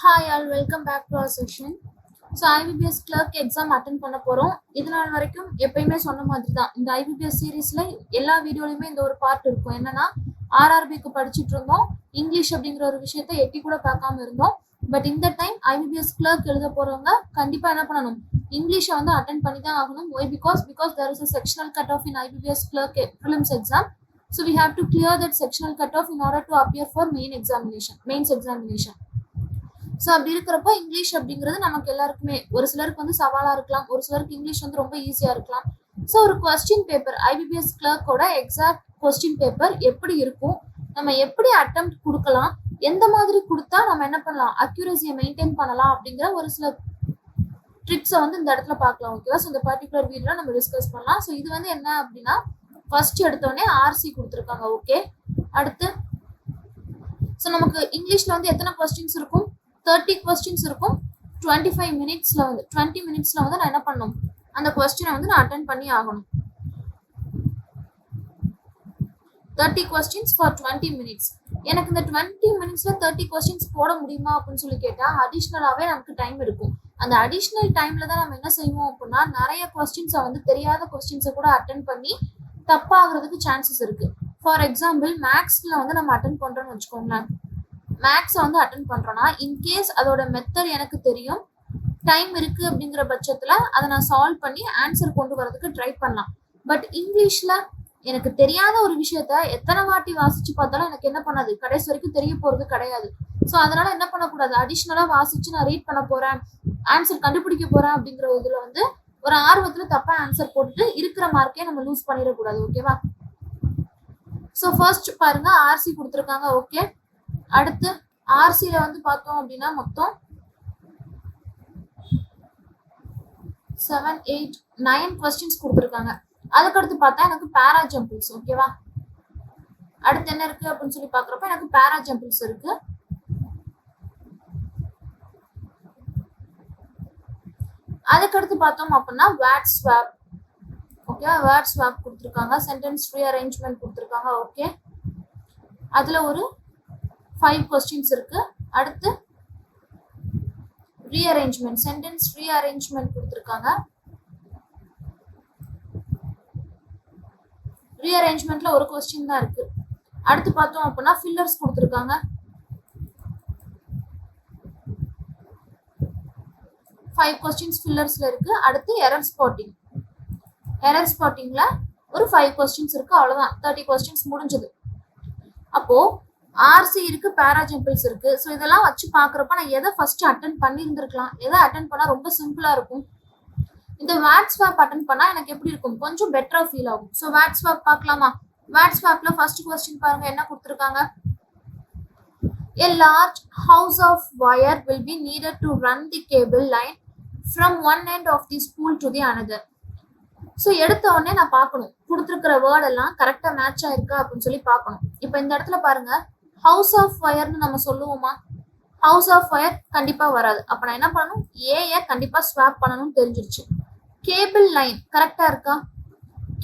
Hi all welcome back to our session. So IBPS clerk exam attend பண்ண போகிறோம். இது நாள் வரைக்கும் எப்பயுமே சொன்ன மாதிரி தான் இந்த ஐபிபிஎஸ் சீரீஸில் எல்லா வீடியோலையுமே இந்த ஒரு பார்ட் இருக்கும். என்னன்னா ஆர்ஆர்பிக்கு படிச்சுட்டு இருந்தோம், இங்கிலீஷ் அப்படிங்கிற ஒரு விஷயத்த எட்டி கூட பார்க்காம இருந்தோம். பட் இந்த டைம் ஐபிபிஎஸ் கிளர்க் எழுத போகிறவங்க கண்டிப்பாக என்ன பண்ணணும், இங்கிலீஷை வந்து அட்டன் பண்ணி தான் ஆகணும். Why because there is a sectional cut off in IBPS clerk prelims exam. So we have to clear that sectional cut off in order to appear for mains examination. So அப்படி இருக்கிறப்போ English அப்படிங்கிறது நமக்கு எல்லாருக்குமே ஒரு சிலருக்கு வந்து சவாலாக இருக்கலாம், ஒரு சிலருக்கு இங்கிலீஷ் வந்து ரொம்ப ஈஸியாக இருக்கலாம். ஸோ ஒரு கொஸ்டின் பேப்பர் ஐபிபிஎஸ் கிளர்க்கோட எக்ஸாக்ட் கொஸ்டின் பேப்பர் எப்படி இருக்கும், நம்ம எப்படி அட்டெம்ப்ட் கொடுக்கலாம், எந்த மாதிரி கொடுத்தா நம்ம என்ன பண்ணலாம், அக்யூரசியை மெயின்டைன் பண்ணலாம் அப்படிங்கிற ஒரு சில ட்ரிக்ஸை வந்து இந்த இடத்துல பார்க்கலாம். ஓகேவா? ஸோ இந்த பர்டிகுலர் வீடியோவில் நம்ம டிஸ்கஸ் பண்ணலாம். ஸோ இது வந்து என்ன அப்படின்னா, ஃபர்ஸ்ட் எடுத்தோடனே ஆர்சி கொடுத்துருக்காங்க. ஓகே, அடுத்து ஸோ நமக்கு இங்கிலீஷில் வந்து எத்தனை கொஸ்டின்ஸ் இருக்கும், 30 கொஸ்டின்ஸ் இருக்கும். 20 மினிட்ஸ்ல வந்து நான் என்ன பண்ணணும், அந்த கொஸ்டினை வந்து நான் அட்டென்ட் பண்ணி ஆகணும். 30 கொஸ்டின்ஸ் ஃபார் 20 மினிட்ஸ். எனக்கு இந்த 20 மினிட்ஸ்ல 30 கொஸ்டின்ஸ் போட முடியுமா அப்படின்னு சொல்லி கேட்டா அடிஷ்னலாவே நமக்கு டைம் இருக்கும். அந்த அடிஷ்னல் டைம்ல தான் நம்ம என்ன செய்வோம் அப்படின்னா, நிறைய கொஸ்டின்ஸை வந்து தெரியாத கொஸ்டின்ஸை கூட அட்டென்ட் பண்ணி தப்பாகிறதுக்கு சான்சஸ் இருக்கு. ஃபார் எக்ஸாம்பிள் மேக்ஸ்ல வந்து நம்ம அட்டென்ட் பண்றோம்னு வச்சுக்கோங்களேன். மேக்ஸை வந்து அட்டென்ட் பண்றோம்னா இன்கேஸ் அதோட மெத்தட் எனக்கு தெரியும், டைம் இருக்கு அப்படிங்கிற பட்சத்துல அதை நான் சால்வ் பண்ணி ஆன்சர் கொண்டு வரதுக்கு ட்ரை பண்ணலாம். பட் இங்கிலீஷ்ல எனக்கு தெரியாத ஒரு விஷயத்த எத்தனை வாட்டி வாசிச்சு பார்த்தாலும் எனக்கு என்ன பண்ணாது, கடைசி வரைக்கும் தெரிய போறது கிடையாது. ஸோ அதனால என்ன பண்ணக்கூடாது, அடிஷ்னலா வாசிச்சு நான் ரீட் பண்ண போறேன், ஆன்சர் கண்டுபிடிக்க போறேன் அப்படிங்கிற இதுல வந்து ஒரு ஆர்வத்துல தப்பா ஆன்சர் போட்டுட்டு இருக்கிற மார்க்கே நம்ம லூஸ் பண்ணிடக்கூடாது. ஓகேவா? ஸோ ஃபர்ஸ்ட் பாருங்க, ஆர்சி கொடுத்துருக்காங்க. ஓகே, அடுத்து ஆர்சியில வந்து பார்த்தோம் அப்படின்னா மொத்தம் 7, 8, 9 கொஸ்டின்ஸ் கொடுத்துருக்காங்க. அதுக்கடுத்து பார்த்தா எனக்கு பேரா ஜம்பிள்ஸ். ஓகேவா? அடுத்து என்ன இருக்கு அப்படின்னு சொல்லி பாக்குறப்ப எனக்கு பேரா ஜம்பிள்ஸ் இருக்கு. அதுக்கடுத்து பார்த்தோம் அப்படின்னா வேர்ட் ஸ்வாப். ஓகேவா? வேர்ட் ஸ்வாப் கொடுத்துருக்காங்க. சென்டென்ஸ் ரீஅரேஞ்ச்மெண்ட் கொடுத்துருக்காங்க. ஓகே, அதுல ஒரு 5 கொஸ்டின்ஸ் இருக்கு. அடுத்து ரீஅரேஞ்ச்மெண்ட், சென்டென்ஸ் ரீஅரேஞ்ச்மெண்ட் கொடுத்துருக்காங்க. ரீஅரேஞ்ச்மெண்ட்ல ஒரு கொஸ்டின் தான் இருக்கு. அடுத்து பார்த்தோம் அப்படின்னா ஃபில்லர்ஸ் கொடுத்துருக்காங்க. 5 கொஸ்டின்ஸ் ஃபில்லர்ஸ்ல இருக்கு. அடுத்து எரர் ஸ்பாட்டிங்ல ஒரு 5 கொஸ்டின்ஸ் இருக்கு. அவ்வளவுதான், 30 கொஸ்டின்ஸ் முடிஞ்சது. அப்போ ஆர்சி இருக்கு, பேரா ஜம்பிள்ஸ் இருக்கு. ஸோ இதெல்லாம் வச்சு பாக்குறப்ப நான் எதை ஃபர்ஸ்ட் அட்டன் பண்ணியிருந்திருக்கலாம், எதை அட்டன் பண்ணா ரொம்ப சிம்பிளா இருக்கும். இந்த வேர்ட் ஸ்வாப் அட்டன் பண்ணா எனக்கு எப்படி இருக்கும், கொஞ்சம் பெட்டரா ஃபீல் ஆகும். ஸோ வேர்ட் ஸ்வாப் பார்க்கலாமா? வேர்ட் ஸ்வாப்ல ஃபர்ஸ்ட் கொஸ்டின் பாருங்க, என்ன கொடுத்துருக்காங்க. A large house of wire will be needed to run the cable line from one end of the spool to the another. So எடுத்த உடனே நான் பார்க்கணும், கொடுத்துருக்கிற வேர்ட் எல்லாம் கரெக்டா மேட்ச் ஆயிருக்கா அப்படின்னு சொல்லி பார்க்கணும். இப்போ இந்த இடத்துல பாருங்க, ஹவுஸ் ஆஃப் ஒயர்னு நம்ம சொல்லுவோமா? ஹவுஸ் ஆஃப் ஒயர் கண்டிப்பா வராது. அப்ப நான் என்ன பண்ணணும், ஏஐ கண்டிப்பா ஸ்வாப் பண்ணணும்னு தெரிஞ்சிருச்சு. கேபிள் லைன் கரெக்டா இருக்கா?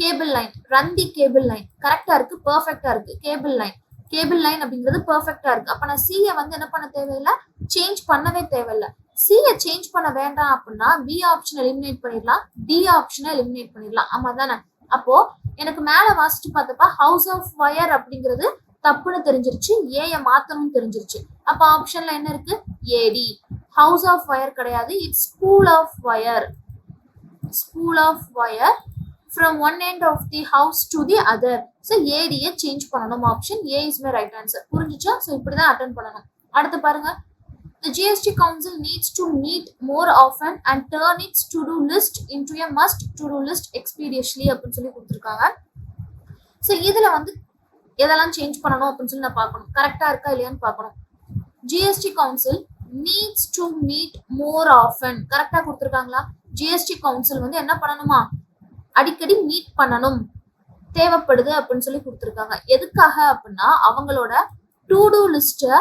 கேபிள் லைன், ரன் தி கேபிள் லைன் கரெக்டா இருக்கு, பெர்ஃபெக்டா இருக்கு. கேபிள் லைன் அப்படிங்கிறது பெர்ஃபெக்டா இருக்கு. அப்ப நான் சியை வந்து என்ன பண்ண தேவையில்லை, சேஞ்ச் பண்ணவே தேவையில்லை. சியை சேஞ்ச் பண்ண வேண்டாம் அப்படின்னா பி ஆப்ஷன் எலிமினேட் பண்ணிடலாம், டி ஆப்ஷனை எலிமினேட் பண்ணிடலாம். ஆமா தானே? அப்போ எனக்கு மேல வாசிச்சு பார்த்தப்ப ஹவுஸ் ஆஃப் ஒயர் அப்படிங்கிறது தப்புன்னு தெரிஞ்சிருச்சு, ஏஐ மாத்தணும்னு தெரிஞ்சிருச்சு. அப்ப ஆப்ஷன்ல என்ன இருக்கு, ஏடி. ஹவுஸ் ஆஃப் ஒயர் கிடையாது, it's spool of wire. Spool of wire from one end of the house to the other. So ஏடியை சேஞ்ச் பண்ணணும். Option A is my right answer. புரிஞ்சுச்சா? ஸோ இப்படிதான் அட்டென்ட் பண்ணணும். அடுத்து பாருங்க, the GST Council needs to meet more often and turn its to-do list into a must to-do list expeditiously அப்படின்னு சொல்லி கொடுத்துருக்காங்க. ஸோ இதுல வந்து எதெல்லாம் சேஞ்ச் பண்ணணும் அப்படின்னு சொல்லி நான் பார்க்கணும், கரெக்டா இருக்கா இல்லையான்னு பார்க்கணும். GST council needs to meet more often கரெக்டா கொடுத்துருக்காங்களா? ஜிஎஸ்டி கவுன்சில் வந்து என்ன பண்ணணுமா, அடிக்கடி மீட் பண்ணணும், தேவைப்படுது அப்படின்னு சொல்லி கொடுத்துருக்காங்க. எதுக்காக அப்படின்னா அவங்களோட டு டூ லிஸ்ட்டை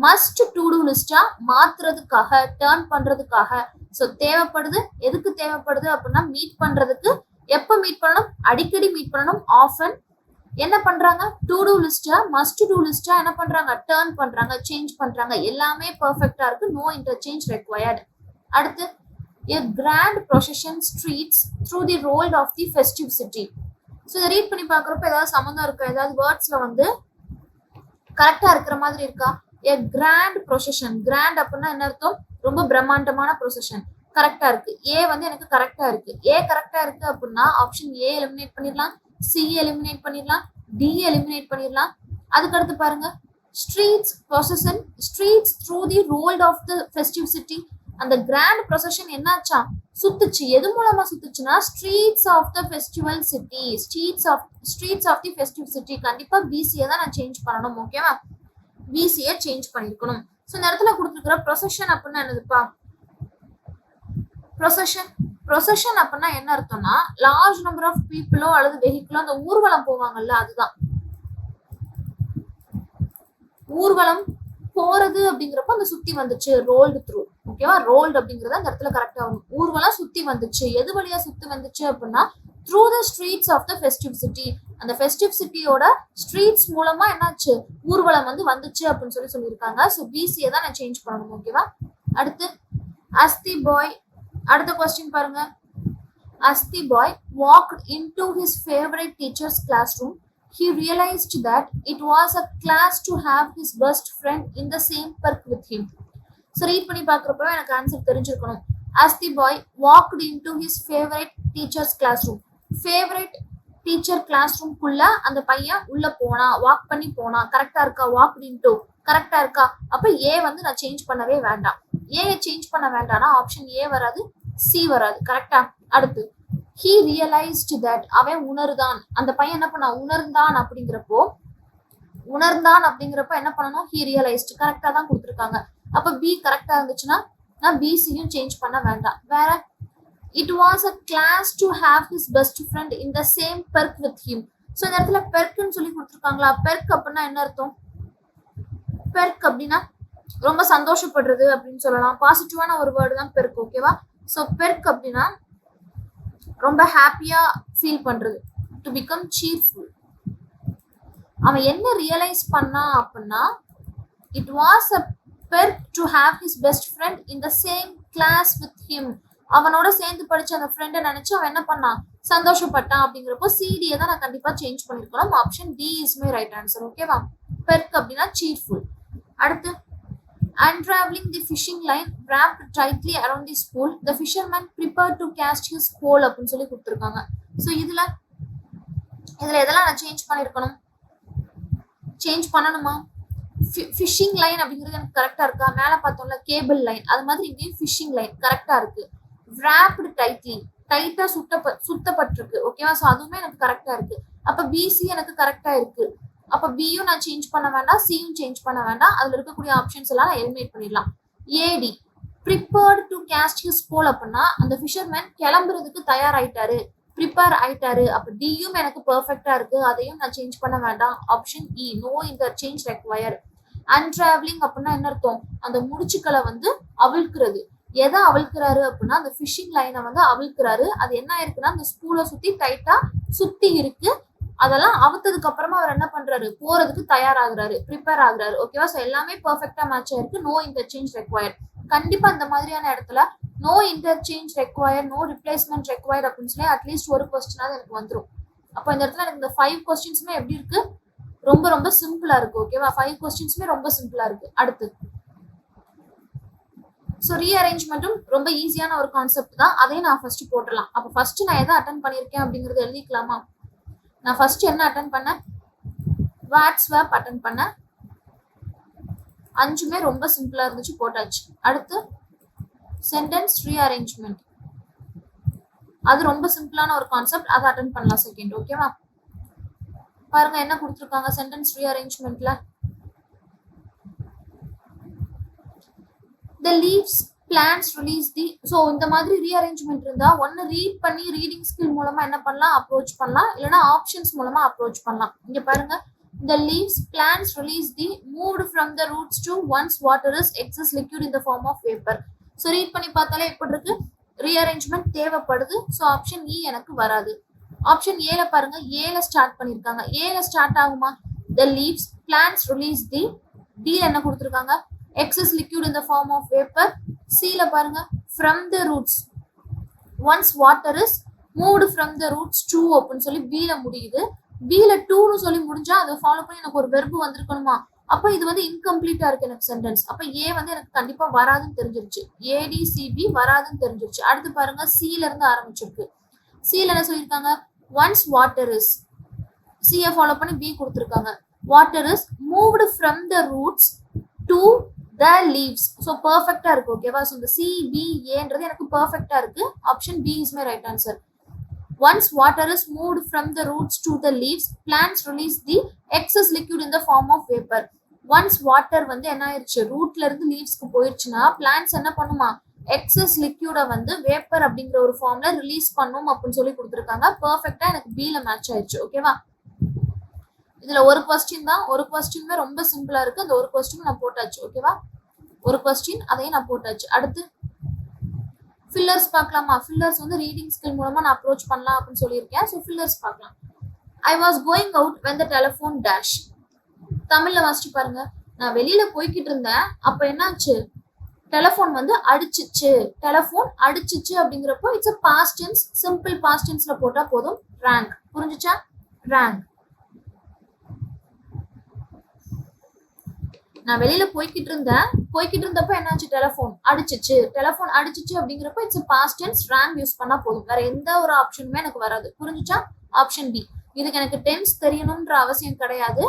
மஸ்ட் டு டூ லிஸ்டா மாத்துறதுக்காக, டர்ன் பண்றதுக்காக. ஸோ தேவைப்படுது, எதுக்கு தேவைப்படுது அப்படின்னா மீட் பண்றதுக்கு. எப்போ மீட் பண்ணணும், அடிக்கடி மீட் பண்ணணும், ஆஃபன். என்ன பண்றாங்க, டு டூ லிஸ்டா மஸ்ட் டூ லிஸ்டா என்ன பண்றாங்க, டர்ன் பண்றாங்க, சேஞ்ச் பண்றாங்க. எல்லாமே பெர்ஃபெக்ட்டா இருக்கு. No interchange required. அடுத்து a grand procession streets through the road of the festive city. So இதை ரீட் பண்ணி பார்க்குறப்ப ஏதாவது சம்மந்தம் இருக்கா, ஏதாவது வேர்ட்ஸ்ல வந்து கரெக்டா இருக்கிற மாதிரி இருக்கா? a grand procession, grand அப்படின்னா என்ன அர்த்தம், ரொம்ப பிரம்மாண்டமான ப்ரொசஷன். கரெக்டா இருக்கு. ஏ வந்து எனக்கு கரெக்டா இருக்கு. ஏ கரெக்டா இருக்கு அப்படின்னா ஆப்ஷன் ஏ எலிமினேட் பண்ணிடலாம், சி எலிமினேட் பண்ணிடலாம், டி எலிமினேட் பண்ணிடலாம். அதுக்கு அடுத்து பாருங்க, streets procession streets through the rolled of the festive city. அந்த கிராண்ட் ப்ரொசஷன் என்னாச்சா, சுத்துச்சு. எது மூலமா சுத்துச்சுன்னா streets of the festival city, streets of the festive city. கண்டிப்பா பிசியை தான் நான் சேஞ்ச் பண்ணணும். ஓகேவா, பிசியை சேஞ்ச் பண்ணிருக்கணும். ஸோ இந்த இடத்துல கொடுத்துருக்கிற ப்ரொசஷன் அப்படின்னா என்னதுப்பா, ப்ரொசஷன் அப்படின்னா என்ன அர்த்தம்னா லார்ஜ் நம்பர் ஆஃப் பீப்புளோ அல்லது வெஹிக்கிளோ அந்த ஊர்வலம் போவாங்கல்ல, அதுதான் ஊர்வலம் போறது அப்படிங்கிறப்ப அந்த சுத்தி வந்துச்சு, ரோல்டு த்ரூ. ஓகேவா, ரோல்டு அப்படிங்கறது அந்த இடத்துல கரெக்டா வரும். ஊர்வலம் சுத்தி வந்துச்சு, எது வழியா சுத்தி வந்துச்சு அப்படின்னா through the streets of the festive city. அந்த ஃபெஸ்டிவ் சிட்டியோட ஸ்ட்ரீட்ஸ் மூலமா என்னாச்சு, ஊர்வலம் வந்து வந்துச்சு அப்படின்னு சொல்லியிருக்காங்க. ஸோ பிசியை தான் நான் சேஞ்ச் பண்ணணும். ஓகேவா, அடுத்து as the boy, அடுத்த கொஸ்டின் பாருங்க. as the boy walked into his favorite teacher's classroom, he realized that it was a class to have his best friend in the same perk with him. So read பண்ணி பார்க்குறப்ப எனக்கு answer தெரிஞ்சிருக்கணும். as the boy walked into his favorite teacher's classroom, favorite teacher classroom குள்ள அந்த பையன் உள்ள போனா, walk பண்ணி போனா. கரெக்டா இருக்கா, walked into கரெக்டா இருக்கா? அப்ப ஏ வந்து நான் சேஞ்ச் பண்ணவே வேண்டாம். ஏ சேஞ்ச் பண்ண வேண்டாம்னா ஆப்ஷன் ஏ வராது, சி வராது. கரெக்டா, அடுத்து he realized that, அவன் உணர்ந்தான். அந்த பையன் என்ன பண்ணா, உணர்ந்தான் அப்படிங்கிறப்போ என்ன பண்ணணும், he realized. கரெக்டா தான் கொடுத்துருக்காங்க. அப்ப பி கரெக்டா இருந்துச்சுன்னா நான் பிசியும் சேஞ்ச் பண்ண வேண்டாம். வேற, it was a class to have his best friend in the same perk with him. So இந்த இடத்துல பெர்க்னு சொல்லி கொடுத்துருக்காங்களா. பெர்க் அப்படின்னா என்ன அர்த்தம், பெர்க் அப்படின்னா ரொம்ப சந்தோஷப்படுறது அப்படின்னு சொல்லலாம். பாசிட்டிவான ஒரு வேர்டு தான் பெர்க். ஓகேவா, ஸோ பெர்க் அப்படின்னா ரொம்ப ஹாப்பியா ஃபீல் பண்றது, டு பிகம் சீர்ஃபுல். அவன் என்ன ரியலைஸ் பண்ணா அப்படின்னா it was a perk to have his best friend in the same class with him. அவனோட சேர்ந்து படிச்ச அந்த ஃப்ரெண்டை நினைச்சு அவன் என்ன பண்ணான், சந்தோஷப்பட்டான். அப்படிங்கிறப்போ சிடியை தான் நான் கண்டிப்பா சேஞ்ச் பண்ணிருக்கணும். Option D is my right answer. ஓகேவா, பெர்க் அப்படின்னா சீர்ஃபுல். அடுத்து unraveling the fishing line wrapped tightly around the spool, the fisherman prepared to cast his pole அப்படின்னு சொல்லி கொடுத்துருக்காங்க. ஸோ இதுல எதெல்லாம் நான் சேஞ்ச் பண்ணிருக்கணும், சேஞ்ச் பண்ணணுமா? ஃபிஷிங் லைன் அப்படிங்கிறது எனக்கு கரெக்டா இருக்கா? மேல பார்த்தோம்ல கேபிள் லைன், அது மாதிரி இங்கேயும் ஃபிஷிங் லைன் கரெக்டா இருக்கு. wrapped tightly, டைட்டா சுத்தப்பட்டிருக்கு. ஓகேவா, ஸோ அதுவுமே எனக்கு கரெக்டா இருக்கு. அப்ப பிசி எனக்கு கரெக்டா இருக்கு. அப்ப பியும் நான் சேஞ்ச் பண்ண வேண்டாம், சியும் சேஞ்ச் பண்ண வேண்டாம். அதுல இருக்கக்கூடிய ஆப்ஷன்ஸ் எல்லாம் நான் எலிமினேட் பண்ணிடலாம். ஏடி prepared to cast his pole அப்படின்னா அந்த ஃபிஷர்மேன் கிளம்புறதுக்கு தயாராயிட்டாரு, ப்ரிப்பேர் ஆயிட்டாரு. அப்ப டியும் எனக்கு பெர்ஃபெக்டா இருக்கு, அதையும் நான் சேஞ்ச் பண்ண வேண்டாம். ஆப்ஷன் இ, நோ இன்டர்சேஞ்ச் ரெக்வயர். அன்ட்ராவலிங் அப்படின்னா என்ன அர்த்தம், அந்த முடிச்சுக்களை வந்து அவிழ்க்கிறது. எதை அவிழ்க்கிறாரு அப்படின்னா அந்த ஃபிஷிங் லைனை வந்து அவிழ்க்கிறாரு. அது என்ன ஆயிருக்குன்னா அந்த ஸ்பூலை சுத்தி டைட்டா சுத்தி இருக்கு. அதெல்லாம் அவுத்ததுக்கு அப்புறமா அவர் என்ன பண்றாரு, போறதுக்கு தயாராகிறாரு, ப்ரிப்பேர் ஆகுறாரு. ஓகேவா, ஸோ எல்லாமே பெர்ஃபெக்டா மேட்ச் ஆயிருக்கு. No interchange require. கண்டிப்பா இந்த மாதிரியான இடத்துல no interchange require, no replacement require அப்படின்னு சொல்லி அட்லீஸ்ட் ஒரு கொஸ்டினாவது எனக்கு வந்துடும். அப்போ இந்த இடத்துல எனக்கு இந்த 5 கொஸ்டின்ஸுமே எப்படி இருக்கு, ரொம்ப ரொம்ப சிம்பிளா இருக்கு. ஓகேவா, 5 கொஸ்டின்ஸுமே ரொம்ப சிம்பிளா இருக்கு. அடுத்து ஸோ ரீஅரேஞ்ச்மெண்ட்டும் ரொம்ப ஈஸியான ஒரு கான்செப்ட் தான், அதையும் நான் ஃபர்ஸ்ட் போட்டுடலாம். அப்போ ஃபர்ஸ்ட் நான் எதை அட்டன் பண்ணியிருக்கேன் அப்படிங்கறது எழுதிக்கலாமா? நான் ஃபர்ஸ்ட் என்ன அட்டன் பண்ணேன், வேர்ட் ஸ்வாப் அட்டன் பண்ணேன். 5மே ரொம்ப சிம்பிளா இருந்துச்சு, போட்டாச்சு. அடுத்து சென்டென்ஸ் ரீஅரேஞ்ச்மெண்ட், அது ரொம்ப சிம்பிளான ஒரு கான்செப்ட், அதை அட்டன் பண்ணலாம் செகண்ட். ஓகேவா, பாருங்க என்ன கொடுத்துருக்காங்க சென்டென்ஸ் ரீஅரேஞ்ச்மெண்ட்ல. The leaves plants release the, so இந்த மாதிரி ரீஅரேஞ்ச்மெண்ட் இருந்தா ஒன்னு ரீட் பண்ணி ரீடிங் ஸ்கில் மூலமா என்ன பண்ணலாம், அப்ரோச் பண்ணலாம். இல்லைன்னா ஆப்ஷன்ஸ் மூலமா அப்ரோச் பண்ணலாம். இங்க பாருங்க, the leaves plants release the moved from the roots to once water is excess liquid in the form of vapor. So read பண்ணி பார்த்தாலே எப்படி இருக்கு, ரீஅரேஞ்ச்மெண்ட் தேவைப்படுது. ஸோ ஆப்ஷன் இ எனக்கு வராது. ஆப்ஷன் ஏல பாருங்க, ஏல ஸ்டார்ட் பண்ணிருக்காங்க. ஏல ஸ்டார்ட் ஆகுமா? the leaves plants release the. D ல என்ன கொடுத்திருக்காங்க? excess liquid in the form of vapor. C ல பாருங்க from the roots once water is moved from the roots to அப்படின்னு சொல்லி B ல முடியுது. B ல 2 னு சொல்லி முடிஞ்சா அதை ஃபாலோ பண்ணி எனக்கு ஒரு வெர்பு வந்திருக்கணுமா? அப்ப இது வந்து இன்கம்ப்ளீட்டா இருக்கு எனக்கு சென்டென்ஸ். அப்ப ஏ வந்து எனக்கு கண்டிப்பா வராதுன்னு தெரிஞ்சிருச்சு. ஏடிசிபி வராதுன்னு தெரிஞ்சிருச்சு. அடுத்து பாருங்க சி ல இருந்து ஆரம்பிச்சிருக்கு. சி ல என்ன சொல்லியிருக்காங்க? ஒன்ஸ் வாட்டர் இஸ், சியை ஃபாலோ பண்ணி பி கொடுத்துருக்காங்க. Water is moved from the roots to the leaves. So பர்ஃபெக்டா இருக்கு. ஓகேவா? ஸோ இந்த சி பி ஏன்றது எனக்கு பர்ஃபெக்டா இருக்கு. Option B is my right answer. Once water is moved from the roots to the leaves, plants release the excess liquid in the form of vapor. Once water வந்து என்ன ஆயிருச்சு, ரூட்ல இருந்து லீவ்ஸ்க்கு போயிருச்சுன்னா பிளான்ட்ஸ் என்ன பண்ணுமா? எக்ஸஸ் லிக்யூட வந்து vapour அப்படிங்கிற ஒரு ஃபார்ம்ல ரிலீஸ் பண்ணும் அப்படின்னு சொல்லி கொடுத்துருக்காங்க. பர்ஃபெக்டா எனக்கு பீல மேட்ச் ஆயிடுச்சு. ஓகேவா? இதுல ஒரு கொஸ்டின் தான், ஒரு கொஸ்டின் ரொம்ப சிம்பிளா இருக்கு. அந்த ஒரு கொஸ்டின் நான் போட்டாச்சு. ஓகேவா? ஒரு கொஸ்டின் அதையும் நான் போட்டாச்சு. அடுத்து ஃபில்லர்ஸ் பார்க்கலாமா? ஃபில்லர்ஸ் வந்து ரீடிங் ஸ்கில் மூலமா நான் அப்ரோச் பண்ணலாம் அப்படின்னு சொல்லியிருக்கேன். ஸோ ஃபில்லர்ஸ் பார்க்கலாம். I was going out when the telephone dash. தமிழ்ல வாசிச்சு பாருங்க. நான் வெளியில போய்கிட்டு இருந்தேன், அப்ப என்னாச்சு? டெலிஃபோன் வந்து அடிச்சிச்சு. டெலிஃபோன் அடிச்சிச்சு அப்படிங்கிறப்போ it's a past tense. Simple past டென்ஸ்ல போட்டா போதும். ரேங்க். புரிஞ்சுச்சா? ரேங்க். நான் வெளியில போய்கிட்டு இருந்தப்ப என்னாச்சு? டெலிஃபோன் அடிச்சிச்சு. டெலிஃபோன் அடிச்சிச்சு அப்படிங்கிறப்ப it's past tense. Rang use பண்ணா போதும். வேற எந்த ஒரு ஆப்ஷனுமே எனக்கு வராது. புரிஞ்சுச்சா? Option B. இதுக்கு எனக்கு டென்ஸ் தெரியணும்ன்ற அவசியம் கிடையாது.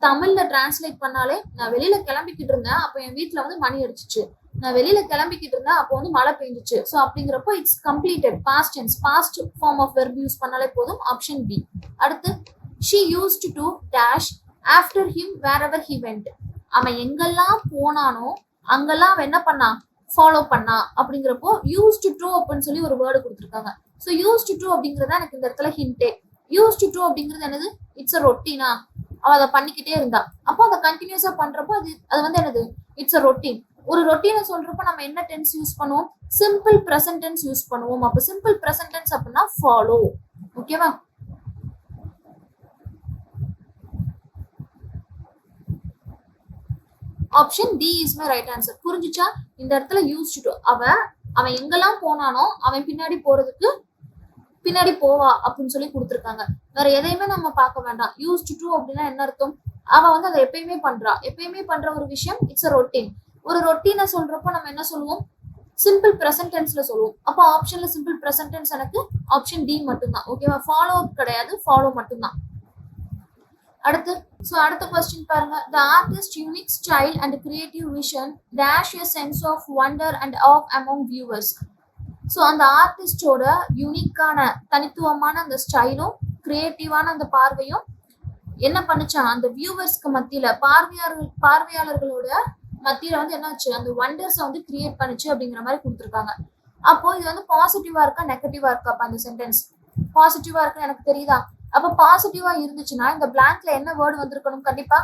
தமிழ்ல டிரான்ஸ்லேட் பண்ணாலே நான் வெளியில கிளம்பிக்கிட்டு இருந்தேன், அப்போ என் வீட்டுல வந்து மணி அடிச்சிச்சு. நான் வெளியில கிளம்பிக்கிட்டு இருந்தேன், அப்போ வந்து மழை பெஞ்சிச்சு. ஸோ அப்படிங்கிறப்போ it's completed past tense. Past form of verb use பண்ணாலே போதும். Option B. அடுத்து she used to dash after him wherever he went. அவன் எங்கெல்லாம் போனானோ அங்கெல்லாம் அவன் என்ன பண்ணா? ஃபாலோ பண்ணா. அப்படிங்கிறப்போ யூஸ்ட் டு அப்படின்னு சொல்லி ஒரு வேர்டு கொடுத்துருக்காங்க. ஸோ யூஸ்ட் டு அப்படிங்கிறத எனக்கு இந்த இடத்துல ஹிண்டே. யூஸ்ட் டு அப்படிங்கிறது என்னது? இட்ஸ் அ ரொட்டீனா. அவ அதை பண்ணிக்கிட்டே இருந்தா. அப்போ அதை கண்டினியூஸா பண்றப்போ அது வந்து என்னது? It's a routine. ஒரு ரொட்டீனை சொல்றப்போ நம்ம என்ன டென்ஸ் யூஸ் பண்ணுவோம்? சிம்பிள் ப்ரெசன்ட் டென்ஸ் யூஸ் பண்ணுவோம். அப்போ சிம்பிள் ப்ரெசன்ட் டென்ஸ் அப்படின்னா ஃபாலோ. ஓகேவா? Option D is my right answer. புரிஞ்சுச்சா? இந்த இடத்துல யூஸ்ட் டு. அவன் எங்கெல்லாம் போனானோ அவன் பின்னாடி போறதுக்கு பின்னாடி போவா அப்படின்னு சொல்லி கொடுத்துருக்காங்க. வேற எதையுமே நம்ம பார்க்க வேண்டாம். யூஸ்ட் டு அப்படின்னா என்ன அர்த்தம்? அவ வந்து அதை எப்பயுமே பண்றா. எப்பயுமே பண்ற ஒரு விஷயம் இட்ஸ் அ ரொட்டீன். ஒரு ரொட்டீனை சொல்றப்போ நம்ம என்ன சொல்லுவோம்? சிம்பிள் ப்ரெசன்ட் டென்ஸ்ல சொல்லுவோம். அப்போ ஆப்ஷன்ல சிம்பிள் ப்ரெசன்ட் டென்ஸ் எனக்கு ஆப்ஷன் டி மட்டும்தான். ஓகேவா? ஃபாலோ அப் கிடையாது, ஃபாலோ மட்டும்தான். அடுத்த கொஸ்டின் பாருங்க. The artist's unique style and creative vision dash a sense of wonder and awe among viewers. So அந்த ஆர்டிஸ்டோட யூனிக்கான தனித்துவமான அந்த ஸ்டைலும் கிரியேட்டிவான அந்த பார்வையும் என்ன பண்ணுச்சா? அந்த வியூவர்ஸ்க்கு மத்தியில பார்வையாளர்களோட மத்தியில வந்து என்னாச்சு? அந்த வண்டர்ஸை வந்து கிரியேட் பண்ணுச்சு அப்படிங்கிற மாதிரி கொடுத்துருக்காங்க. அப்போ இது வந்து பாசிட்டிவா இருக்கா நெகட்டிவா இருக்கா? அப்ப அந்த சென்டென்ஸ் பாசிட்டிவா இருக்குன்னு எனக்கு தெரியுதா? அப்ப பாசிட்டிவா இருந்துச்சுன்னா இந்த பிளாங்க்ல என்ன வேர்டு வந்திருக்கணும்? கண்டிப்பா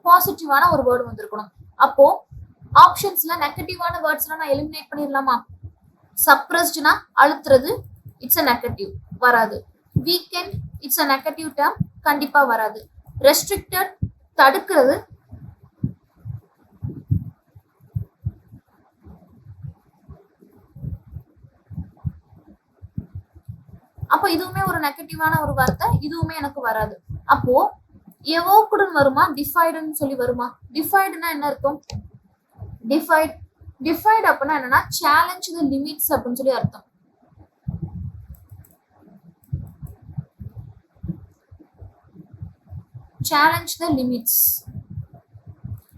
பாசிட்டிவான ஒரு வேர்டு வந்திருக்கணும். அப்போ ஆப்ஷன்ஸ்ல நெகட்டிவான வேர்ட்ஸ் நான் எலிமினேட் பண்ணிடலாமா? சப்ரஸ்ட்னா அழுத்துறது, இட்ஸ் அ நெகட்டிவ், வராது. Weekend it's a negative term, கண்டிப்பா வராது. ரெஸ்ட்ரிக்டட் தடுக்கிறது, அப்போ இதுவுமே ஒரு நெகட்டிவான ஒரு வார்த்தை, இதுவுமே எனக்கு வராது. அப்போ எவோக்குடன் வருமா? டிஃபைடுன்னு சொல்லி வருமா? டிஃபைடுனா என்ன அர்த்தம்? டிஃபைட் அப்படின்னா என்னன்னா சேலஞ்ச் தி லிமிட்ஸ் அப்படின்னு சொல்லி அர்த்தம். சேலஞ்ச் தி லிமிட்ஸ்.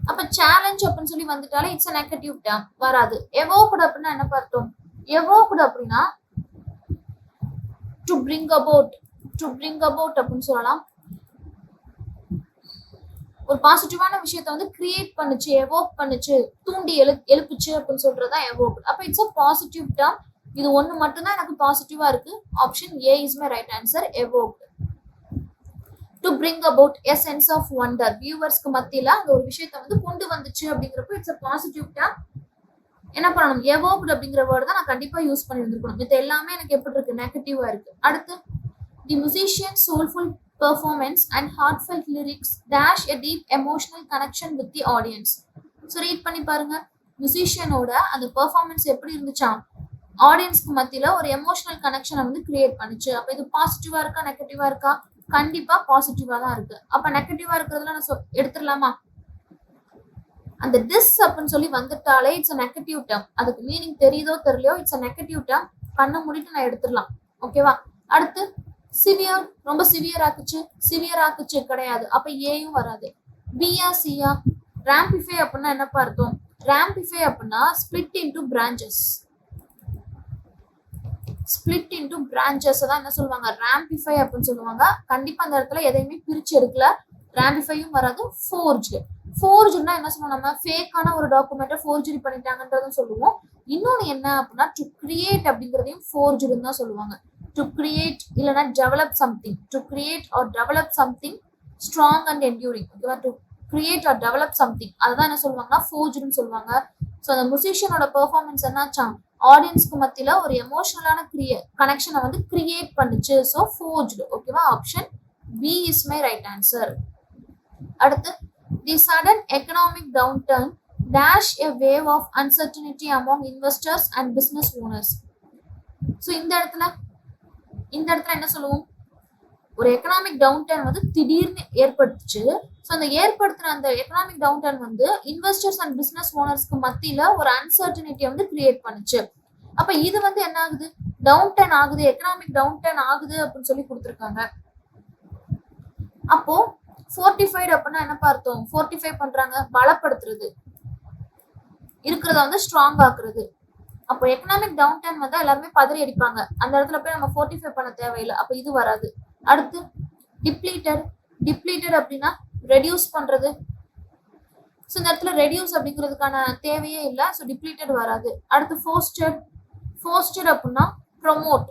அப்ப சேலஞ்ச் அப்படின்னு சொல்லி வந்துட்டாலே இட்ஸ் a நெகட்டிவ் டேர்ம், வராது. எவோக்டு அப்படின்னா என்ன அர்த்தம்? எவோக்டு அப்படின்னா டு பிரிங் அபவுட் அப்படின்னு சொல்லலாம். ஒரு பாசிட்டிவான விஷயத்த வந்து கிரியேட் பண்ணுச்சு, எவோக் பண்ணுச்சு, தூண்டி எழுப்புச்சு அப்படின்னு சொல்றதுதான் எவோக். அப்ப இட்ஸ் அ பாசிட்டிவ் டேர்ம். இது ஒண்ணு மட்டும்தான் எனக்கு பாசிட்டிவா இருக்கு. Option A is my right answer. Evoke. To bring about a sense of wonder. வியூவர்ஸ்க்கு மத்தியில அந்த ஒரு விஷயத்த வந்து கொண்டு வந்துச்சு அப்படிங்கிறப்ப இட்ஸ் அ பாசிட்டிவ் டேர்ம். என்ன பண்ணணும்? எவோக்டு அப்படிங்கிற வேர்டு தான் நான் கண்டிப்பா யூஸ் பண்ணி இருந்திருக்கணும். இது எல்லாமே எனக்கு எப்படி இருக்கு? நெகட்டிவா இருக்கு. அடுத்து தி musician's soulful performance and heartfelt lyrics dash a deep emotional connection with the audience. So read பண்ணி பாருங்க. மியூசிஷியனோட அந்த பெர்ஃபார்மன்ஸ் எப்படி இருந்துச்சா, ஆடியன்ஸ்க்கு மத்தியில ஒரு எமோஷனல் கனெக்ஷனை வந்து கிரியேட் பண்ணுச்சு. அப்ப இது பாசிட்டிவா இருக்கா நெகட்டிவா இருக்கா? கண்டிப்பா பாசிட்டிவா தான் இருக்கு. அப்ப நெகட்டிவா இருக்கிறதுல நான் எடுத்துடலாமா? அந்த டிஸ் அப்படின்னு சொல்லி வந்துட்டாலே இட்ஸ் அ நெகட்டிவ் டேர்ம். அதுக்கு மீனிங் தெரியுதோ தெரியலையோ இட்ஸ் அ நெகட்டிவ் டேர்ம். கண்ணை மூடிட்டு நான் எடுத்துடலாம். ஓகேவா? அடுத்து சிவியர், ரொம்ப சிவியர் ஆக்குச்சு கிடையாது. அப்ப ஏயும் வராது. பியா சியா? ராம்பிஃபை அப்படின்னா என்னப்பா அர்த்தம்? ராம்பிஃபை அப்படின்னா split into branches. Split into branches தான் என்ன சொல்லுவாங்க? ராம்பிஃபை அப்படின்னு சொல்லுவாங்க. கண்டிப்பா அந்த இடத்துல எதையுமே பிரிச்சு எடுக்கல. ராம்பிஃபையும் வராது. ஃபோர்ஜ்னா என்ன சொல்லுவோம்? நம்ம ஃபேக்கான ஒரு டாக்குமெண்ட்டை ஃபோர்ஜரி பண்ணிட்டாங்கன்றதும் சொல்லுவோம். இன்னொன்னு என்ன அப்படின்னா டு கிரியேட் அப்படிங்கிறதையும் ஃபோர்ஜ்டுன்னு தான் சொல்லுவாங்க. டு கிரியேட் இல்லைன்னா develop something. To create or develop something strong and enduring. ஓகேவா? To create or develop something அதுதான் என்ன சொல்லுவாங்கன்னா ஃபோர்ஜ்டுன்னு சொல்லுவாங்க. ஸோ அந்த மியூசிஷியனோட பெர்ஃபார்மன்ஸ் என்னாச்சா, ஆடியன்ஸ்க்கு மத்தியில ஒரு எமோஷனலான கனெக்ஷனை வந்து கிரியேட் பண்ணுச்சு. So forged. ஓகேவா? Option B is my right answer. அடுத்து the sudden economic downturn dash a wave of uncertainty among investors and business owners. So இந்த இடத்துல என்ன சொல்லுவோம்? ஒரு எக்கனாமிக் டவுன் டர்ன் வந்து திடீர்னு ஏற்பட்டுச்சு. ஸோ அந்த ஏற்படுத்தின அந்த எக்கனாமிக் டவுன் டர்ன் வந்து இன்வெஸ்டர்ஸ் அண்ட் பிசினஸ் ஓனர்ஸ்க்கு மத்தியில ஒரு அன்சர்டனிட்டியை வந்து கிரியேட் பண்ணுச்சு. அப்ப இது வந்து என்ன ஆகுது? டவுன் டர்ன் ஆகுது, எக்கனாமிக் டவுன் டர்ன் ஆகுது அப்படின்னு சொல்லி கொடுத்துருக்காங்க. அப்போ ஃபோர்டிஃபைட் அப்படின்னா என்ன பார்த்தோம்? ஃபோர்டிஃபை பண்றாங்க, பலப்படுத்துறது, இருக்கிறத வந்து ஸ்ட்ராங் ஆக்குறது. அப்போ எக்கனாமிக் டவுன் டர்ன் வந்தா எல்லாருமே பதறி அடிப்பாங்க. அந்த இடத்துல போய் நம்ம ஃபோர்டிஃபை பண்ண தேவையில்லை. அப்போ இது வராது. அடுத்து டிப்ளீட்டட் அப்படின்னா ரெடியூஸ் பண்றது. ஸோ இந்த இடத்துல ரெடியூஸ் அப்படிங்கிறதுக்கான தேவையே இல்லை. ஸோ டிப்ளீட்டட் வராது. அடுத்து ஃபோஸ்டட் அப்படின்னா ப்ரொமோட்,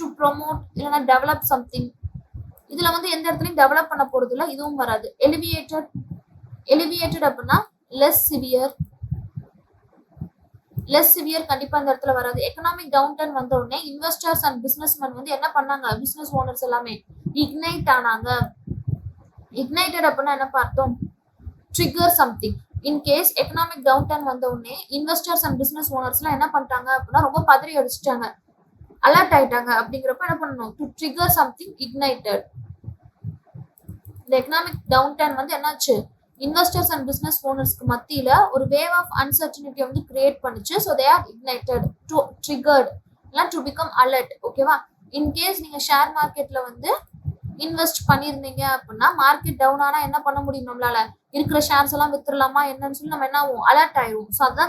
டு ப்ரொமோட் இல்லைன்னா டெவலப் சம்திங். இதுல வந்து எந்த இடத்துலையும் டெவலப் பண்ண போறது இல்லை. இதுவும் வராது. எலிவியேட்டட் அப்படின்னா லெஸ் சிவியர் கண்டிப்பா அந்த இடத்துல வராது. எக்கனாமிக் டவுன் டர்ன் வந்த உடனே இன்வெஸ்டர்ஸ் அண்ட் பிசினஸ்மேன் வந்து என்ன பண்ணாங்க? பிசினஸ் ஓனர்ஸ் எல்லாமே இக்னைட் ஆனாங்க. இக்னைட்டட் அப்படின்னா என்ன பார்த்தோம்? Trigger something. In case economic downturn வந்த உடனே இன்வெஸ்டர்ஸ் அண்ட் பிசினஸ் ஓனர்ஸ் எல்லாம் என்ன பண்ணிட்டாங்க அப்படின்னா ரொம்ப பதறி அடிச்சிட்டாங்க, அலர்ட் ஆயிட்டாங்க. அப்படிங்கிறப்ப என்ன பண்ணணும்? To trigger something, ignited. இந்த எக்கனாமிக் டவுன் டர்ன் வந்து என்னாச்சு? இன்வெஸ்டர்ஸ் அண்ட் பிசினஸ் ஓனர்ஸ்க்கு மத்தியில ஒரு வேவ் ஆஃப் அன்சர்டனிட்டி வந்து கிரியேட் பண்ணுச்சு. So they are ignited, triggered இல்ல டு பிகம் அலர்ட். ஓகேவா? இன்கேஸ் நீங்க ஷேர் மார்க்கெட்ல வந்து இன்வெஸ்ட் பண்ணியிருந்தீங்க அப்படின்னா மார்க்கெட் டவுன் ஆனா என்ன பண்ண முடியும்? நம்மளால இருக்கிற ஷேர்ஸ் எல்லாம் வித்துடலாமா என்னன்னு சொல்லி நம்ம என்ன ஆகும்? அலர்ட் ஆயிரும். ஸோ அதுதான்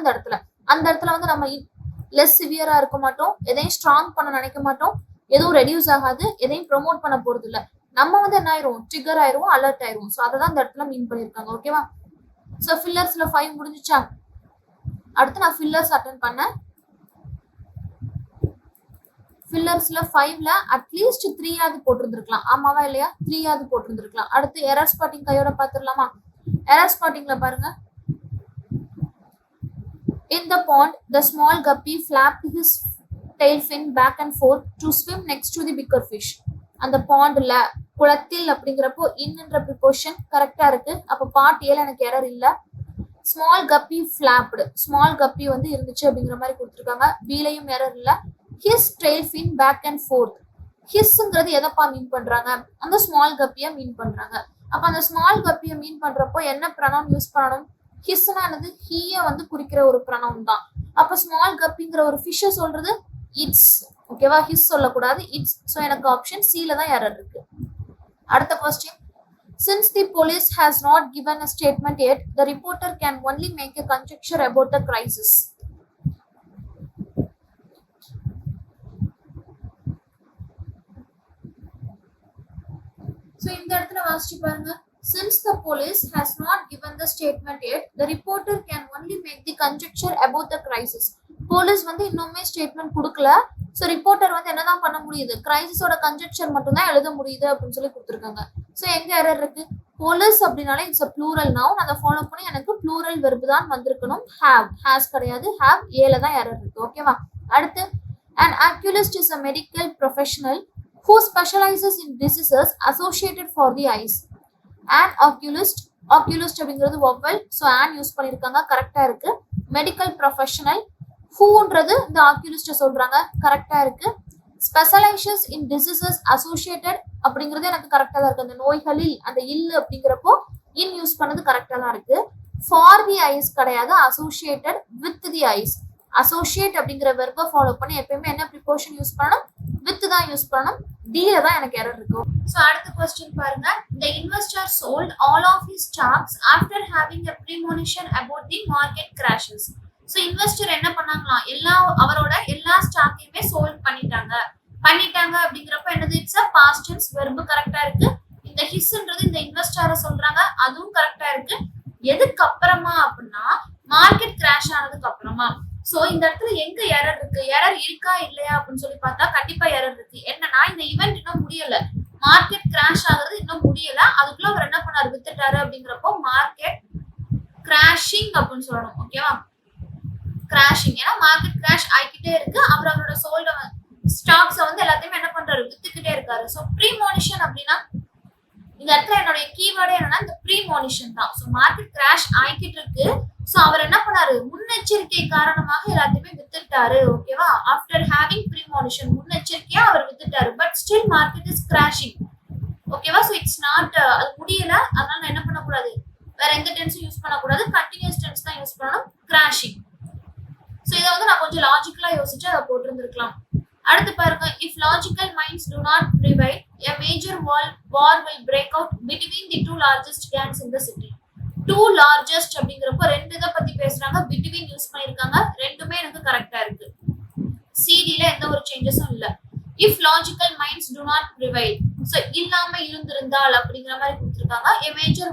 அந்த இடத்துல வந்து நம்ம லெஸ் சிவியரா இருக்க மாட்டோம், எதையும் ஸ்ட்ராங் பண்ண நினைக்க மாட்டோம், எதுவும் ரெடியூஸ் ஆகாது, எதையும் ப்ரொமோட் பண்ண போறது இல்லை. நம்ம வந்து என்ன ஆயிரும்? ட்ரிகர் ஆயிரும், அலர்ட் ஆயிரும். ஸோ அதை தான் இந்த இடத்துல மீன் பண்ணியிருக்காங்க. ஓகேவா? ஸோ ஃபில்லர்ஸ்ல 5 முடிஞ்சிச்சா? அடுத்து நான் ஃபில்லர்ஸ் அட்டென்ட் பண்ணேன். ஃபில்லர்ஸ்ல 5ல அட்லீஸ்ட் 3 போட்டிருந்திருக்கலாம். ஆமாவா இல்லையா? 3 போட்டிருந்திருக்கலாம். அடுத்து எரர் ஸ்பாட்டிங் கையோட பாத்துடலாமா? எரர் ஸ்பாட்டிங்ல பாருங்க. In the pond, the small guppy flapped his tail fin back and forth to swim next to the bigger fish. அந்த பாண்ட்ல, குளத்தில் அப்படிங்கிறப்போ இன்னன்ற ப்ரிபோஷன் கரெக்டா இருக்கு. அப்போ பார்ட் ஏல எனக்கு எரர் இல்ல. ஸ்மால் கப்பி ஃபிளாப்டு, ஸ்மால் கப்பி வந்து இருந்துச்சு அப்படிங்கிற மாதிரி கொடுத்துருக்காங்க. பிலையும் எரர் இல்ல. His tail fin back and forth. ஹிஸ்ங்கிறது எதப்பா மீன் பண்றாங்க? அந்த ஸ்மால் கப்பியை மீன் பண்றாங்க. அப்ப அந்த ஸ்மால் கப்பியை மீன் பண்றப்போ என்ன ப்ரனவுன் யூஸ் பண்ணணும்? ஹிஸ்னா என்னது? ஹீய வந்து குறிக்கிற ஒரு ப்ரனவுன் தான். அப்ப ஸ்மால் கப்பிங்கிற ஒரு ஃபிஷ்ஷ சொல்றது இட்ஸ். ஓகேவா? ஹிஸ் சொல்லக்கூடாது, இட்ஸ். ஸோ எனக்கு ஆப்ஷன் சில தான் எரர் இருக்கு. அடுத்த question. Since the police has not given a statement yet, the reporter can only make a conjecture about the crisis. So இந்த இடத்துல வாசிச்சு பாருங்க. Since the police has not given the statement yet, the reporter can only make the conjecture about the crisis. Police வந்து இன்னுமே statement கொடுக்கல. So reporter வந்து என்னதான் பண்ண முடியுது? கிரைசிஸோட கன்ஜெக்சர் மட்டும் தான் எழுத முடியுது அப்படின்னு சொல்லி கொடுத்துருக்காங்க. ஸோ எங்க எரர் இருக்கு? போலீஸ் அப்படின்னாலே இட்ஸ் அ ப்ளூரல் நவுன். அதை ஃபாலோ பண்ணி எனக்கு ப்ளூரல் வெர்பு தான் வந்திருக்கணும். ஹேவ், ஹேஸ் கிடையாது. ஹேவ் ஏல தான் எரர் இருக்கு. ஓகேவா? அடுத்து, an oculist is a medical professional Who specializes in diseases associated for the eyes? An oculist. oculist அப்படிங்கிறது vowel, so an யூஸ் பண்ணிருக்காங்க, கரெக்டா இருக்கு. Medical professional. whoன்றது இந்த oculist சொல்றாங்க, கரெக்டா இருக்கு. ஸ்பெஷலைசஸ் இன் டிசீசஸ் அசோசியேட்டட் அப்படிங்கிறது எனக்கு கரெக்டா தான் இருக்கு. அந்த நோய்களில் அந்த இல்லு அப்படிங்கிறப்போ இன் யூஸ் பண்ணது கரெக்டா தான் இருக்கு. ஃபார் தி ஐஸ் கிடையாது, associated with the eyes. Associate அப்படிங்கிற வெர்பை ஃபாலோ பண்ணி எப்பயுமே என்ன ப்ரிப்போஷன் யூஸ் பண்ணணும், வித் தான் யூஸ் பண்ணணும். டில தான் எனக்கு எரர் இருக்கும். ஸோ அடுத்த கொஸ்டின் பாருங்க. The investor sold all of his stocks after having a premonition about the market crashes. So investor என்ன பண்ணாங்களாம், அவரோட எல்லா ஸ்டாக்கையுமே சோல்ட் பண்ணிட்டாங்க அப்படிங்கிறப்ப என்னது, it's a past tense verb கரெக்டா இருக்கு. இந்த ஹிஸ்ன்றது இந்த இன்வெஸ்டரை சொல்றாங்க, அதுவும் கரெக்டா இருக்கு. எதுக்கு அப்புறமா அப்படின்னா மார்க்கெட் கிராஷ் ஆனதுக்கு அப்புறமா. சோ இந்த இடத்துல எங்க எரர் இருக்கு, எரர் இருக்கா இல்லையா அப்படின்னு சொல்லி பார்த்தா கண்டிப்பா எரர் இருக்கு. என்னன்னா இந்த ஈவென்ட் இன்னும் முடியல, மார்க்கெட் கிராஷ் ஆகுறது இன்னும் முடியல, அதுக்குள்ள அவர் என்ன பண்ணாரு, வித்துட்டாரு அப்படிங்கிறப்போ மார்க்கெட் கிராஷிங் அப்படின்னு சொல்லணும். ஓகேவா, கிராஷிங். ஏன்னா மார்க்கெட் கிராஷ் ஆகிக்கிட்டே இருக்கு, அவர் அவரோட சோல்ட ஸ்டாக்ஸை வந்து எல்லாத்தையுமே என்ன பண்றாரு, வித்துக்கிட்டே இருக்காரு. ஸோ ப்ரீமோனிஷன் அப்படின்னா இந்த இடத்துல என்னுடைய கீவேர்டே என்னன்னா இந்த ப்ரீமோனிஷன் தான். ஸோ மார்க்கெட் கிராஷ் ஆகிக்கிட்டு இருக்கு, ஸோ அவர் என்ன பண்ணாரு, முன்னெச்சரிக்கை காரணமாக எல்லாத்தையுமே வித்துட்டாரு. ஓகேவா, ஆஃப்டர் ஹேவிங் ப்ரீமோனிஷன், முன்னெச்சரிக்கையா அவர் வித்துட்டாரு. But still market is crashing. ஓகேவா, ஸோ இட்ஸ் நாட், அது முடியல, அதனால நான் என்ன பண்ணக்கூடாது, வேற எந்த டென்ஸும் யூஸ் பண்ணக்கூடாது, கண்டினியூஸ் டென்ஸ் தான் யூஸ் பண்ணணும், கிராஷிங். ஸோ இதை வந்து நான் கொஞ்சம் லாஜிக்கலா யோசிச்சு அதை போட்டிருந்திருக்கலாம். அடுத்து பாருங்க, if logical minds do not prevail, a major war will break out between the two largest gangs in the city. Two largest அப்படிங்கிறப்ப ரெண்டு இதை பத்தி பேசுறாங்க, between யூஸ் பண்ணிருக்காங்க, ரெண்டுமே எனக்கு கரெக்டா இருக்கு. சிடில எந்த ஒரு சேஞ்சஸும் இல்ல. if logical minds do not prevail, so இல்லாம இருந்திருந்தால் அப்படிங்கிற மாதிரி கொடுத்திருக்காங்க. a major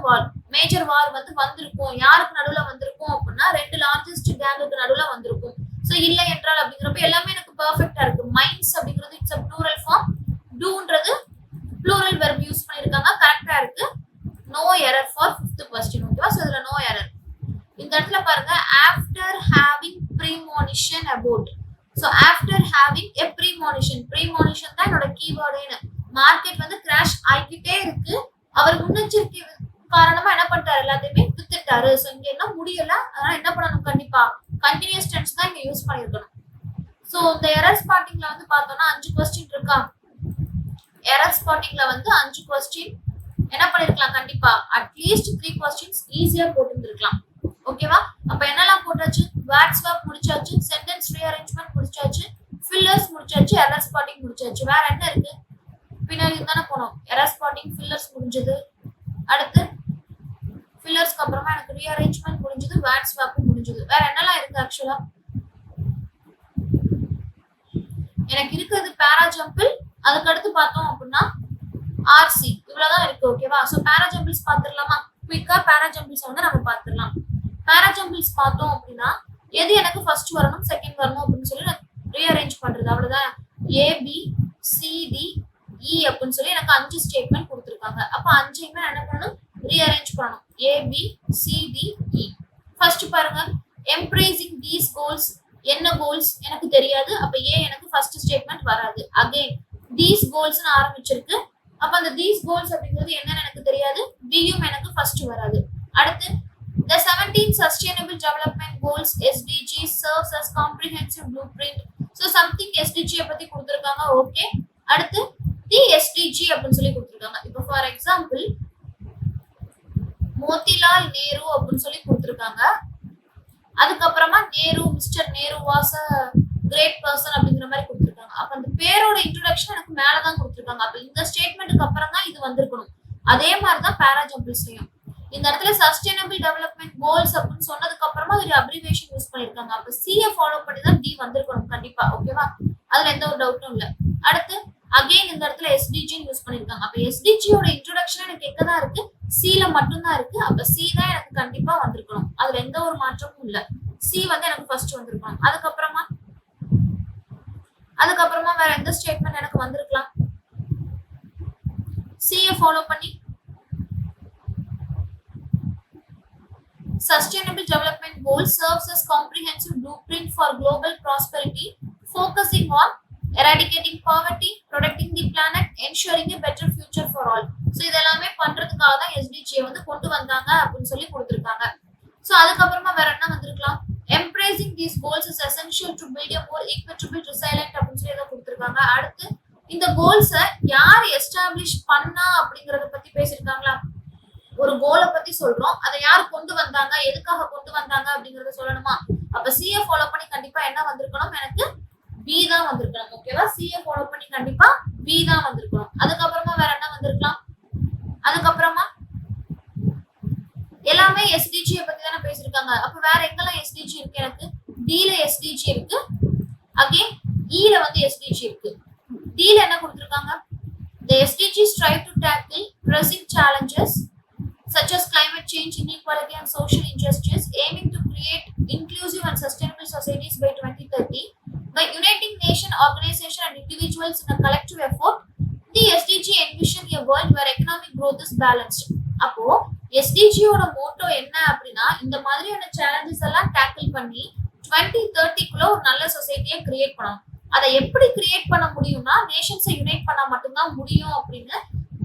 war வந்து வந்திருக்கும், யாருக்கு நடுவுல வந்திருக்கும் அப்படின்னா ரெண்டு லார்ஜஸ்ட் கேங்குக்கு நடுவுல வந்திருக்கும். சோ இல்ல என்றால் அப்படிங்கிறப்ப எல்லாமே எனக்கு பெர்ஃபெக்ட்டா இருக்கு. மைண்ட்ஸ் அப்படிங்கிறது இட்ஸ் a plural form, doன்றது plural verb யூஸ் பண்ணிருக்காங்க, கரெக்ட்டா இருக்கு. No error for 5th question. ஓகேவா, சோ இதுல நோ எரர். இந்த இடத்துல பாருங்க, after having premonition about. So after having a premonition தான் என்னோட கீவேர்டுன்னு. மார்க்கெட் வந்து கிராஷ் ஆகிக்கிட்டே இருக்கு, அவர் முன்னெச்சரிக்கை காரணமா என்ன பண்ணிட்டாரு, எல்லாத்தையுமே வித்துட்டாரு. சோ இங்க என்ன முடியல, அதனால என்ன பண்ணணும், கண்டிப்பா கண்டினியூஸ் டென்ஸ் தான் இங்க யூஸ் பண்ணிருக்கணும். சோ இந்த எரர் ஸ்பாட்டிங்ல வந்து பார்த்தோம்னா 5 क्वेश्चन இருக்கா. எரர் ஸ்பாட்டிங்ல வந்து 5 क्वेश्चन என்ன பண்ணிருக்கலாம், கண்டிப்பா அட்லீஸ்ட் 3 क्वेश्चंस ஈஸியா போட்டுருக்கலாம். ஓகேவா, அப்ப என்னெல்லாம் போட்டாச்சு, வேர்ட் ஸ்வாப் முடிச்சாச்சு, சென்டென்ஸ் ரீஅரேஞ்ச்மென்ட் முடிச்சாச்சு, ஃபில்லர்ஸ் முடிச்சாச்சு, எரர் ஸ்பாட்டிங் முடிச்சாச்சு. வேற என்ன இருக்கு, பின்னாடி தானே போனோம். எரர் ஸ்பாட்டிங், ஃபில்லர்ஸ் முடிஞ்சது. அடுத்து ஃபில்லர்ஸ்க்கு அப்புறமா எனக்கு ரீஅரேஞ்ச்மென்ட் முடிஞ்சது, வேர்ட் ஸ்வாப் முடிஞ்சது. வேற என்னெல்லாம் இருக்கு, ஆக்சுவலா எனக்கு இருக்கிறது பேராஜம்பிள், அதுக்கு அடுத்து பார்த்தோம் அப்படின்னா ஆர்சி, இவ்வளவுதான் இருக்கு. ஓகேவா, சோ பேராஜம்பிள்ஸ் பாத்துடலாமா, குயிக்கா பேராஜம்பிள்ஸ் வந்து நம்ம பாத்துடலாம். பேராஜம்பிள்ஸ் பார்த்தோம் அப்படின்னா எது எனக்கு ஃபர்ஸ்ட் வரணும், செகண்ட் வரணும் அப்படின்னு சொல்லி நான் ரீஅரேஞ்ச் பண்றது, அவ்வளவுதான். ஏபி சிடி இ அப்படின்னு சொல்லி எனக்கு 5 ஸ்டேட்மெண்ட் கொடுத்துருக்காங்க. அப்ப 5யுமே என்ன பண்ணணும், ரீஅரேஞ்ச் பண்ணணும். ஏபி சிடி இ. ஃபர்ஸ்ட் பாருங்க, எம்ப்ரேசிங் தீஸ் கோல்ஸ், என்ன கோல்ஸ் எனக்கு தெரியாது, அப்ப ஏ எனக்கு ஃபர்ஸ்ட் ஸ்டேட்மெண்ட் வராது. அகைன் தீஸ் கோல்ஸ்னு ஆரம்பிச்சிருக்கு, அப்ப அந்த தீஸ் கோல்ஸ் அப்படிங்கிறது என்னன்னு எனக்கு தெரியாது, டியும் எனக்கு ஃபர்ஸ்ட் வராது. அடுத்து the 17 sustainable development goals SDG serves as comprehensive blueprint. so something SDG பத்தி கொடுத்திருக்காங்க. ஓகே, அடுத்து the SDG அப்படின்னு சொல்லி கொடுத்திருக்காங்க. இப்போ ஃபார் எக்ஸாம்பிள் மோதிலால் நேரு அப்படின்னு சொல்லி கொடுத்திருக்காங்க. அதுக்கப்புறமா Nehru, mister Nehru was a great person அப்படிங்கிற மாதிரி கொடுத்திருக்காங்க. அப்ப அந்த பேரோட இன்ட்ரோடக்ஷன் எனக்கு மேலதான் கொடுத்திருக்காங்க. அப்ப இந்த ஸ்டேட்மெண்ட்டுக்கு அப்புறம் தான் இது வந்திருக்கணும். அதே மாதிரிதான் பேராஜம்பிள்ஸ்லயும் இந்த இடத்துல சஸ்டைனபிள் டெவலப்மெண்ட் கோல்ஸ் அப்படின்னு சொன்னதுக்கு அப்புறமா ஒரு அப்ரிவேஷன் யூஸ் பண்ணிருக்காங்க. அப்ப சிஏ ஃபாலோ பண்ணி தான் டி வந்திருக்கணும் கண்டிப்பா. ஓகேவா, அதுல எந்த ஒரு டவுட்டும் இல்ல. அடுத்து அகைன் இந்த இடத்துல எஸ்டிஜி யூஸ் பண்ணிருக்காங்க. அப்ப எஸ்டிஜியோட இன்ட்ரோடக்ஷன் எனக்கு எங்க தான் இருக்கு, சில மட்டும் தான் இருக்கு. அப்ப சி தான் எனக்கு கண்டிப்பா வந்திருக்கணும், அதுல எந்த ஒரு மாற்றமும் இல்ல. சி வந்து எனக்கு ஃபர்ஸ்ட் வந்திருக்கணும். அதுக்கப்புறமா வேற எந்த ஸ்டேட்மெண்ட் எனக்கு வந்திருக்கலாம், சிஏ ஃபாலோ பண்ணி Sustainable Development Goals serves as comprehensive blueprint for global prosperity, focusing on eradicating poverty, protecting the planet, ensuring a better future for all. So இதெல்லாமே பண்றதுக்காக தான் எஸ்டிஜியை வந்து கொண்டு வந்தாங்க அப்படின்னு சொல்லி கொடுத்துருக்காங்க. ஸோ அதுக்கப்புறமா வேற என்ன வந்திருக்கலாம், embracing these goals is essential to build a more equitable resilient அப்படின்னு சொல்லி ஏதோ கொடுத்துருக்காங்க. அடுத்து இந்த கோல்ஸை யார் எஸ்டாப்ளிஷ் பண்ணா அப்படிங்கறத பத்தி பேசியிருக்காங்களா. ஒரு கோலை பத்தி சொல்றோம், அதை யார் கொண்டு வந்தாங்க, எதுக்காக கொண்டு வந்தாங்க அப்படிங்கறத சொல்லணுமா. அப்ப சிஏ ஃபாலோ பண்ணி கண்டிப்பா என்ன வந்திருக்கணும், எனக்கு பி தான் வந்திருக்கணும். ஓகேவா, சிஏ ஃபாலோ பண்ணி கண்டிப்பா பி தான் வந்திருக்கணும். அதுக்கப்புறமா வேற என்ன வந்திருக்கலாம், அதுக்கப்புறமா எல்லாமே எஸ்டிஜி பத்தி தானே பேசிருக்காங்க. அப்ப வேற எங்கெல்லாம் எஸ்டிஜி இருக்கு, எனக்கு டில எஸ்டிஜி இருக்கு, அகைன் ஈல வந்து எஸ்டிஜி இருக்கு. டில என்ன கொடுத்திருக்காங்க, the SDGs strive to tackle pressing challenges such as climate change, inequality and social injustice, aiming to create inclusive and sustainable societies by 2030 by uniting nation, organization and individuals in a collective effort. The SDG envision a world where economic growth is balanced. அப்போ SDG ஓட Moto என்ன அப்படின்னா, இந்த மாதிரியான challenges எல்லாம் tackle பண்ணி 2030க்குள்ள ஒரு நல்ல சொசைட்டியை கிரியேட் பண்ணணும். அதை எப்படி கிரியேட் பண்ண முடியும்னா, நேஷன்ஸை யுனைட் பண்ணா மட்டும்தான் முடியும் அப்படின்னு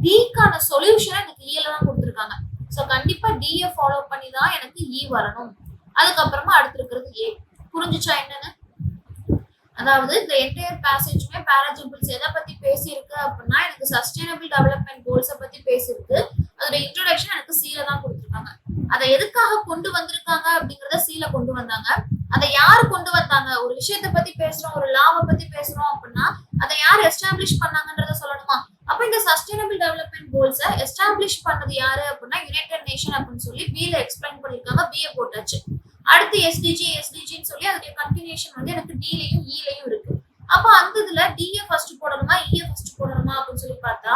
டிக்கான சொல்யூஷனை எனக்கு ஈல தான் கொடுத்துருக்காங்க. ஸோ கண்டிப்பா டிஏ ஃபாலோ பண்ணி தான் எனக்கு இ வரணும். அதுக்கப்புறமா அடுத்து இருக்கிறது ஏ. புரிஞ்சுச்சா என்னன்னு? அதாவது இந்த என்டையர் பேசேஜுமே பேராஜம்பிள்ஸ் எதை பத்தி பேசியிருக்கு அப்படின்னா, எனக்கு சஸ்டைனபிள் டெவலப்மெண்ட் கோல்ஸை பத்தி பேசியிருக்கு. அதோட இன்ட்ரோடக்ஷன் எனக்கு சீல தான் கொடுத்துருக்காங்க. அதை எதுக்காக கொண்டு வந்திருக்காங்க அப்படிங்கறத சீல கொண்டு வந்தாங்க. அதை யாரு கொண்டு வந்தாங்க, ஒரு விஷயத்த பத்தி பேசுறோம், ஒரு லாவை பத்தி பேசுறோம் அப்படின்னா அதை யார் எஸ்டாப்ளிஷ் பண்ணாங்கன்றத சொல்லணுமா. அப்ப இந்த சஸ்டைனபிள் டெவலப்மெண்ட் கோல்ஸை எஸ்டாப்ளிஷ் பண்ணது யாரு அப்படின்னா யுனைடெட் நேஷன் அப்படின்னு சொல்லி பில எக்ஸ்பிளைன் பண்ணிருக்காங்க. பிஏ போட்டாச்சு. அடுத்து எஸ்டிஜின்னு சொல்லி அதோட கண்டினியூஷன் வந்து எனக்கு டிலையும் ஈலையும் இருக்கு. அப்ப அந்த இதுல டிஏ ஃபர்ஸ்ட் போடணுமா ஈஏ ஃபர்ஸ்ட் போடணுமா அப்படின்னு சொல்லி பார்த்தா,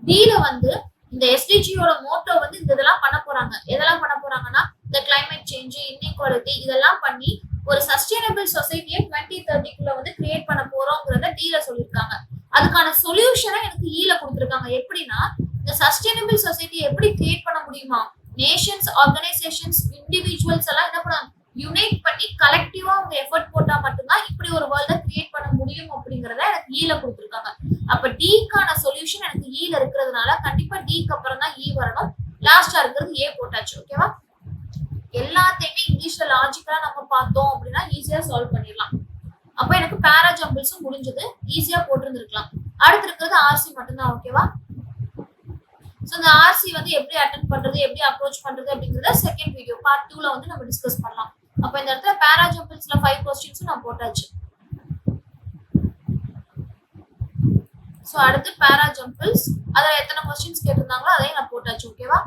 டில வந்து இந்த எஸ்டிஜியோட மோட்டோ வந்து இந்த இதெல்லாம் பண்ண போறாங்க. எதெல்லாம் பண்ண போறாங்கன்னா, இந்த கிளைமேட் சேஞ்ச், இன்இக்வாலிட்டி இதெல்லாம் பண்ணி ஒரு சஸ்டைனபிள் சொசைட்டியை 2030க்குள்ள வந்து கிரியேட் பண்ண போறோங்கிறத டில சொல்லியிருக்காங்க. அதுக்கான சொல்யூஷனை எனக்கு ஈல கொடுத்துருக்காங்க. எப்படின்னா, இந்த சஸ்டைனபிள் சொசைட்டியை எப்படி கிரியேட் பண்ண முடியுமா, நேஷன்ஸ், ஆர்கனைசேஷன்ஸ், இண்டிவிஜுவல்ஸ் எல்லாம் என்ன பண்ணாங்க, யுனைட் பண்ணி கலெக்டிவா அவங்க எஃபர்ட் போட்டா மட்டும்தான் இப்படி ஒரு வேர்ல்ட கிரியேட் பண்ண முடியும் அப்படிங்கறத எனக்கு ஈல கொடுத்துருக்காங்க. அப்ப டிக்கான சொல்யூஷன் எனக்கு ஈல இருக்கிறதுனால கண்டிப்பா டிக்கு அப்புறம் தான் ஈ வரணும். லாஸ்டா இருக்கிறது ஏ போட்டாச்சு. ஓகேவா, எல்லாத்தையுமே இங்கிலீஷ்ல லாஜிக்கலா நம்ம பார்த்தோம் அப்படின்னா ஈஸியா சால்வ் பண்ணிடலாம். அப்ப எனக்கு பேராஜம்பிள்ஸும் முடிஞ்சது, ஈஸியா போட்டிருந்திருக்கலாம். அடுத்து இருக்கிறது ஆர்சி மட்டும்தான். ஓகேவா, சோ இந்த ஆர்சி வந்து எப்படி அட்டெண்ட் பண்றது, எப்படி அப்ரோச் பண்றது அப்படிங்கறத செகண்ட் வீடியோ பார்ட் 2ல வந்து நம்ம டிஸ்கஸ் பண்ணலாம். அப்ப இந்த இடத்துல பேராஜம்பிள்ஸ்ல 5 क्वेश्चंस நான் போட்டாச்சு. சோ அடுத்து பேராஜம்பிள்ஸ் அதுல எத்தனை क्वेश्चंस கேட்டிருந்தாங்களோ அதையும் நான் போட்டாச்சு. ஓகேவா,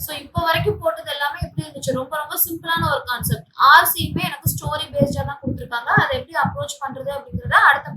சோ இப்போ வரைக்கும் போட்டது எல்லாமே எப்படி இருந்துச்சு, ரொம்ப ரொம்ப சிம்பிளான ஒரு கான்செப்ட். ஆர்சியுமே எனக்கு ஸ்டோரி பேஸ்டா தான் கொடுத்துருக்காங்க. அதை எப்படி அப்ரோச் பண்றது அப்படிங்கறத அடுத்த